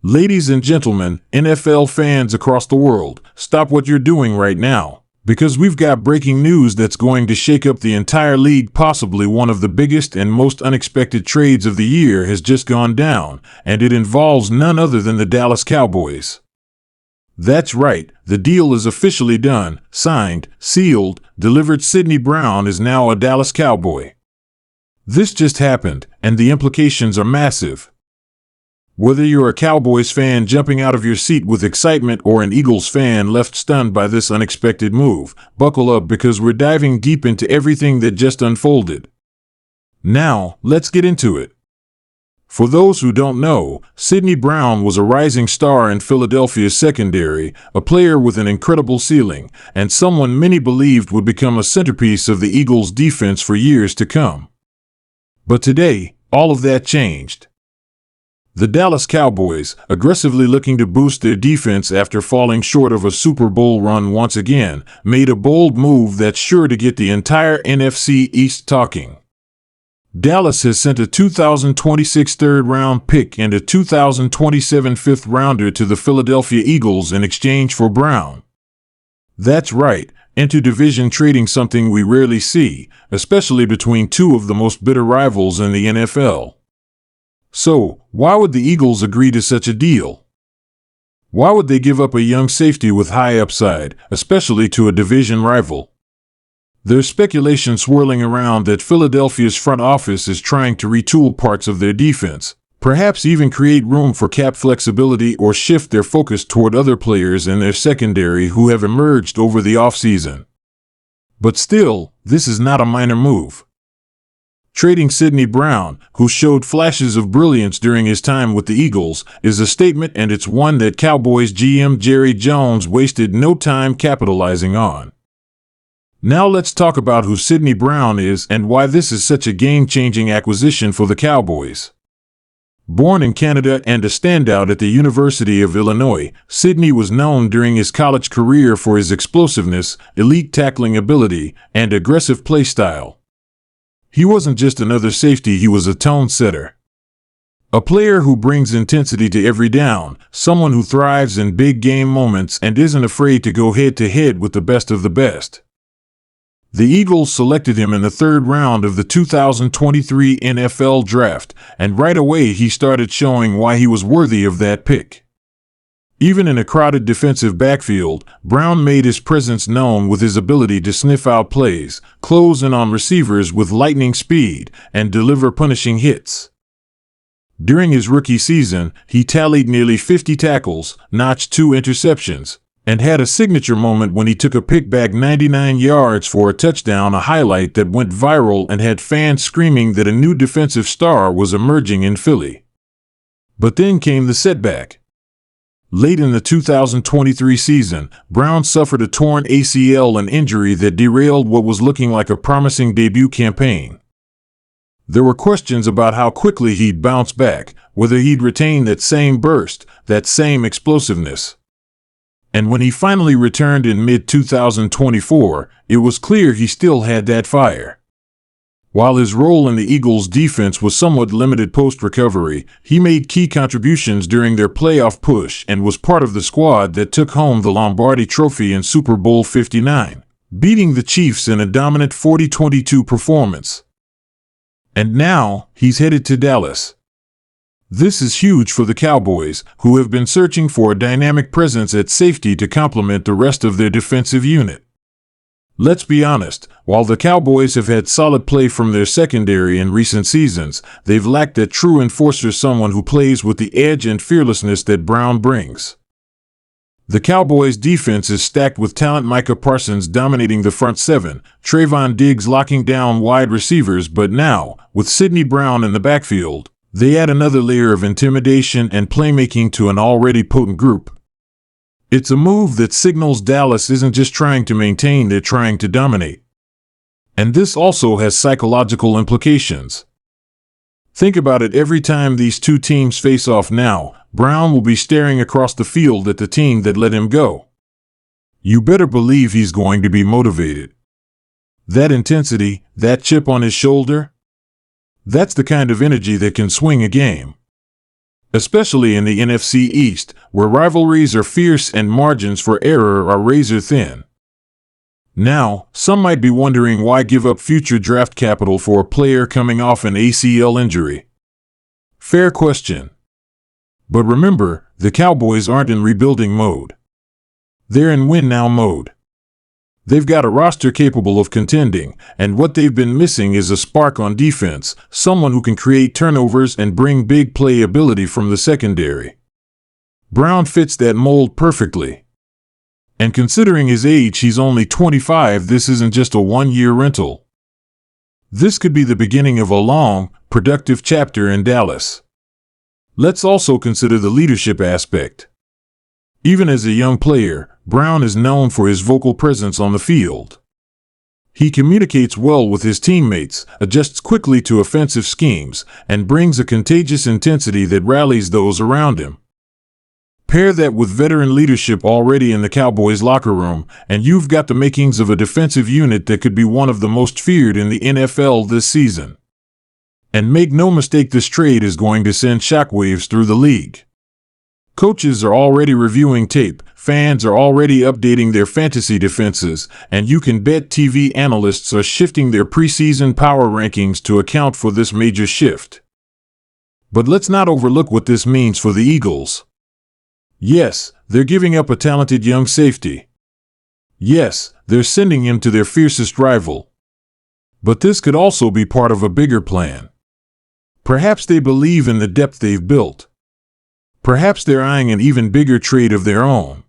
Ladies and gentlemen, NFL fans across the world, stop what you're doing right now, because we've got breaking news that's going to shake up the entire league. Possibly one of the biggest and most unexpected trades of the year has just gone down, and it involves none other than the Dallas Cowboys. That's right, the deal is officially done, signed, sealed, delivered. Sidney Brown is now a Dallas Cowboy. This just happened, and the implications are massive. Whether you're a Cowboys fan jumping out of your seat with excitement or an Eagles fan left stunned by this unexpected move, buckle up because we're diving deep into everything that just unfolded. Now, let's get into it. For those who don't know, Sidney Brown was a rising star in Philadelphia's secondary, a player with an incredible ceiling, and someone many believed would become a centerpiece of the Eagles' defense for years to come. But today, all of that changed. The Dallas Cowboys, aggressively looking to boost their defense after falling short of a Super Bowl run once again, made a bold move that's sure to get the entire NFC East talking. Dallas has sent a 2026 third-round pick and a 2027 fifth-rounder to the Philadelphia Eagles in exchange for Brown. That's right, inter-division trading, something we rarely see, especially between two of the most bitter rivals in the NFL. So, why would the Eagles agree to such a deal? Why would they give up a young safety with high upside, especially to a division rival? There's speculation swirling around that Philadelphia's front office is trying to retool parts of their defense, perhaps even create room for cap flexibility or shift their focus toward other players in their secondary who have emerged over the offseason. But still, this is not a minor move. Trading Sidney Brown, who showed flashes of brilliance during his time with the Eagles, is a statement, and it's one that Cowboys GM Jerry Jones wasted no time capitalizing on. Now let's talk about who Sidney Brown is and why this is such a game-changing acquisition for the Cowboys. Born in Canada and a standout at the University of Illinois, Sidney was known during his college career for his explosiveness, elite tackling ability, and aggressive play style. He wasn't just another safety, he was a tone setter. A player who brings intensity to every down, someone who thrives in big game moments and isn't afraid to go head-to-head with the best of the best. The Eagles selected him in the third round of the 2023 NFL Draft, and right away he started showing why he was worthy of that pick. Even in a crowded defensive backfield, Brown made his presence known with his ability to sniff out plays, close in on receivers with lightning speed, and deliver punishing hits. During his rookie season, he tallied nearly 50 tackles, notched 2 interceptions, and had a signature moment when he took a pick back 99 yards for a touchdown, a highlight that went viral and had fans screaming that a new defensive star was emerging in Philly. But then came the setback. Late in the 2023 season, Brown suffered a torn ACL, an injury that derailed what was looking like a promising debut campaign. There were questions about how quickly he'd bounce back, whether he'd retain that same burst, that same explosiveness. And when he finally returned in mid-2024, it was clear he still had that fire. While his role in the Eagles' defense was somewhat limited post-recovery, he made key contributions during their playoff push and was part of the squad that took home the Lombardi Trophy in Super Bowl 59, beating the Chiefs in a dominant 40-22 performance. And now, he's headed to Dallas. This is huge for the Cowboys, who have been searching for a dynamic presence at safety to complement the rest of their defensive unit. Let's be honest, while the Cowboys have had solid play from their secondary in recent seasons, they've lacked that true enforcer, someone who plays with the edge and fearlessness that Brown brings. The Cowboys' defense is stacked with talent: Micah Parsons dominating the front seven, Trayvon Diggs locking down wide receivers, but now, with Sidney Brown in the backfield, they add another layer of intimidation and playmaking to an already potent group. It's a move that signals Dallas isn't just trying to maintain, they're trying to dominate. And this also has psychological implications. Think about it, every time these two teams face off now, Brown will be staring across the field at the team that let him go. You better believe he's going to be motivated. That intensity, that chip on his shoulder, that's the kind of energy that can swing a game. especially in the NFC East, where rivalries are fierce and margins for error are razor thin. Now, some might be wondering why give up future draft capital for a player coming off an ACL injury. Fair question. But remember, the Cowboys aren't in rebuilding mode. They're in win-now mode. They've got a roster capable of contending, and what they've been missing is a spark on defense, someone who can create turnovers and bring big play ability from the secondary. Brown fits that mold perfectly. And considering his age, he's only 25, this isn't just a one-year rental. This could be the beginning of a long, productive chapter in Dallas. Let's also consider the leadership aspect. Even as a young player, Brown is known for his vocal presence on the field. He communicates well with his teammates, adjusts quickly to offensive schemes, and brings a contagious intensity that rallies those around him. Pair that with veteran leadership already in the Cowboys locker room, and you've got the makings of a defensive unit that could be one of the most feared in the NFL this season. And make no mistake, this trade is going to send shockwaves through the league. Coaches are already reviewing tape, fans are already updating their fantasy defenses, and you can bet TV analysts are shifting their preseason power rankings to account for this major shift. But let's not overlook what this means for the Eagles. Yes, they're giving up a talented young safety. Yes, they're sending him to their fiercest rival. But this could also be part of a bigger plan. Perhaps they believe in the depth they've built. Perhaps they're eyeing an even bigger trade of their own.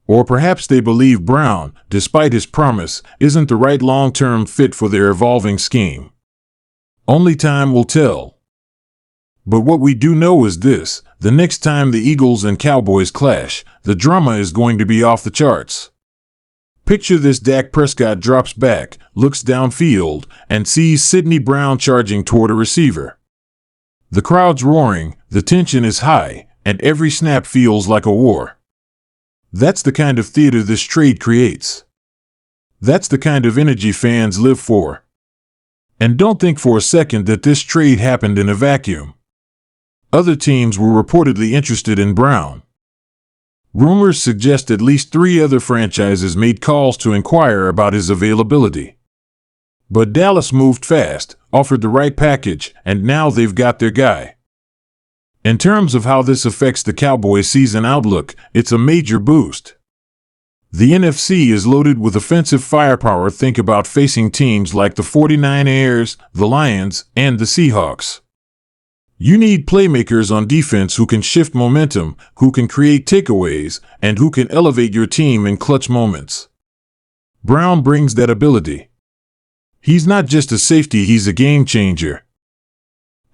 Or perhaps they believe Brown, despite his promise, isn't the right long-term fit for their evolving scheme. Only time will tell. But what we do know is this: the next time the Eagles and Cowboys clash, the drama is going to be off the charts. Picture this: Dak Prescott drops back, looks downfield, and sees Sidney Brown charging toward a receiver. The crowd's roaring, the tension is high, and every snap feels like a war. That's the kind of theater this trade creates. That's the kind of energy fans live for. And don't think for a second that this trade happened in a vacuum. Other teams were reportedly interested in Brown. Rumors suggest at least 3 other franchises made calls to inquire about his availability. But Dallas moved fast, offered the right package, and now they've got their guy. In terms of how this affects the Cowboys' season outlook, it's a major boost. The NFC is loaded with offensive firepower. Think about facing teams like the 49ers, the Lions, and the Seahawks. You need playmakers on defense who can shift momentum, who can create takeaways, and who can elevate your team in clutch moments. Brown brings that ability. He's not just a safety, he's a game changer.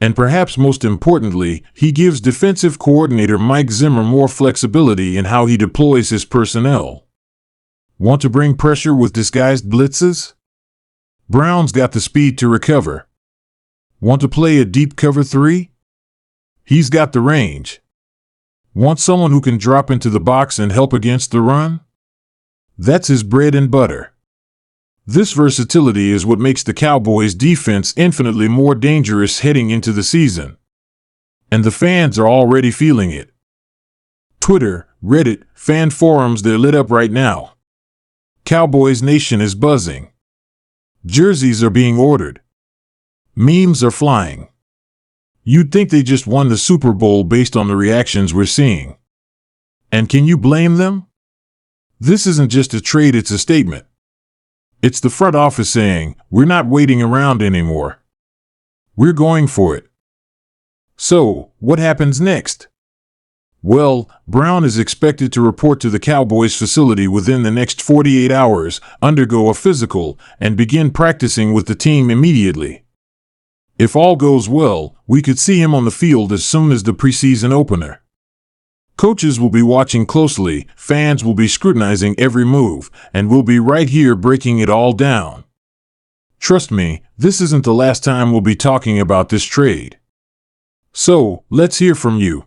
And perhaps most importantly, he gives defensive coordinator Mike Zimmer more flexibility in how he deploys his personnel. Want to bring pressure with disguised blitzes? Brown's got the speed to recover. Want to play a deep cover 3? He's got the range. Want someone who can drop into the box and help against the run? That's his bread and butter. This versatility is what makes the Cowboys' defense infinitely more dangerous heading into the season. And the fans are already feeling it. Twitter, Reddit, fan forums, they're lit up right now. Cowboys Nation is buzzing. Jerseys are being ordered. Memes are flying. You'd think they just won the Super Bowl based on the reactions we're seeing. And can you blame them? This isn't just a trade, it's a statement. It's the front office saying, we're not waiting around anymore. We're going for it. So, what happens next? Well, Brown is expected to report to the Cowboys facility within the next 48 hours, undergo a physical, and begin practicing with the team immediately. If all goes well, we could see him on the field as soon as the preseason opener. Coaches will be watching closely, fans will be scrutinizing every move, and we'll be right here breaking it all down. Trust me, this isn't the last time we'll be talking about this trade. So, let's hear from you.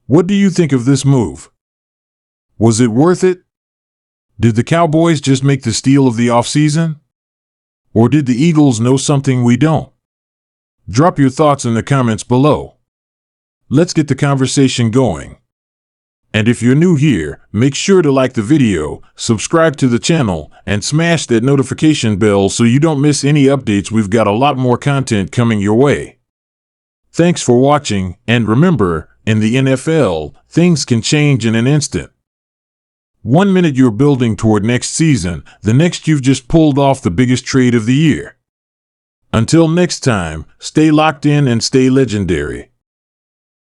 What do you think of this move? Was it worth it? Did the Cowboys just make the steal of the offseason? Or did the Eagles know something we don't? Drop your thoughts in the comments below. Let's get the conversation going. And if you're new here, make sure to like the video, subscribe to the channel, and smash that notification bell so you don't miss any updates. We've got a lot more content coming your way. Thanks for watching, and remember, in the NFL, things can change in an instant. 1 minute you're building toward next season, the next you've just pulled off the biggest trade of the year. Until next time, stay locked in and stay legendary.